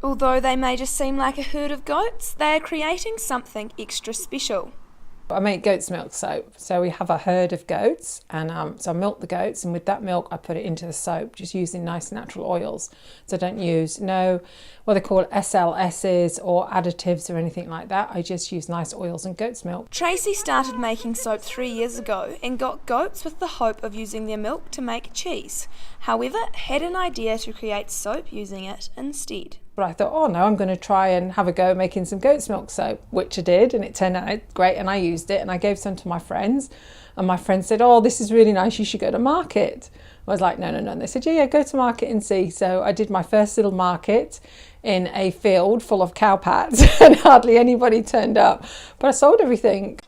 Although they may just seem like a herd of goats, they are creating something extra special. I make goat's milk soap. So we have a herd of goats, and so I milk the goats, and with that milk I put it into the soap, just using nice natural oils. So I don't use what they call SLSs or additives or anything like that. I just use nice oils and goat's milk. Tracy started making soap 3 years ago and got goats with the hope of using their milk to make cheese. However, had an idea to create soap using it instead. But I thought, oh no, I'm going to try and have a go at making some goat's milk soap, which I did, and it turned out great, and I used it, and I gave some to my friends, and my friends said, oh, this is really nice, you should go to market. I was like, no, and they said, yeah, go to market and see. So I did my first little market in a field full of cow pats, and hardly anybody turned up, but I sold everything.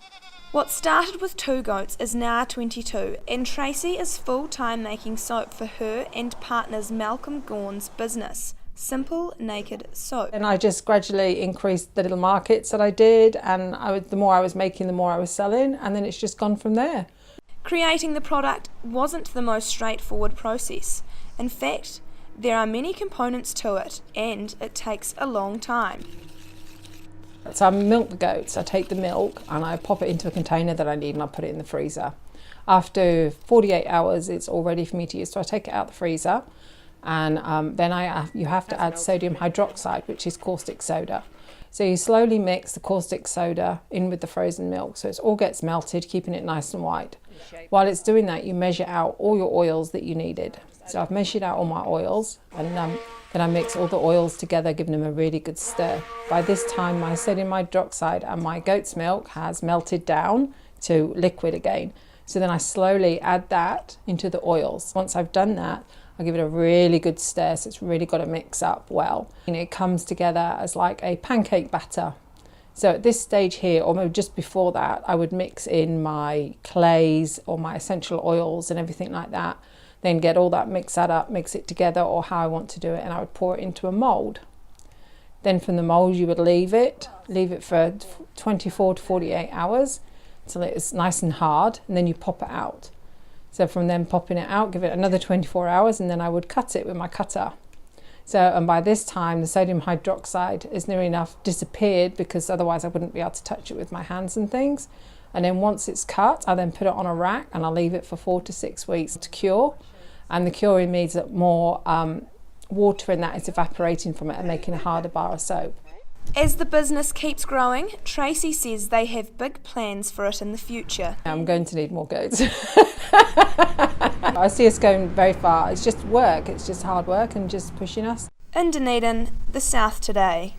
What started with 2 goats is now 22, and Tracy is full-time making soap for her and partners Malcolm Gawn's business, Simple Naked Soap. And I just gradually increased the little markets that I did, and the more I was making, the more I was selling, and then it's just gone from there. Creating the product wasn't the most straightforward process. In fact, there are many components to it, and it takes a long time. So I milk the goats. I take the milk and I pop it into a container that I need, and I put it in the freezer. After 48 hours, it's all ready for me to use. So I take it out the freezer, and then you have to add sodium hydroxide, which is caustic soda. So you slowly mix the caustic soda in with the frozen milk, so it all gets melted, keeping it nice and white. While it's doing that, you measure out all your oils that you needed. So I've measured out all my oils, and then I mix all the oils together, giving them a really good stir. By this time, my sodium hydroxide and my goat's milk has melted down to liquid again. So then I slowly add that into the oils. Once I've done that, I give it a really good stir, so it's really got to mix up well. And it comes together as like a pancake batter. So at this stage here, or maybe just before that, I would mix in my clays or my essential oils and everything like that. Then get all that, mix it together, or how I want to do it, and I would pour it into a mould. Then from the mould you would leave it for 24 to 48 hours until it's nice and hard, and then you pop it out. So from then popping it out, give it another 24 hours, and then I would cut it with my cutter. So, and by this time the sodium hydroxide is near enough disappeared, because otherwise I wouldn't be able to touch it with my hands and things. And then once it's cut, I then put it on a rack and I leave it for 4 to 6 weeks to cure. And the curing means that more water in that is evaporating from it and making a harder bar of soap. As the business keeps growing, Tracy says they have big plans for it in the future. I'm going to need more goats. I see us going very far. It's just work, it's just hard work and just pushing us. In Dunedin, the South Today.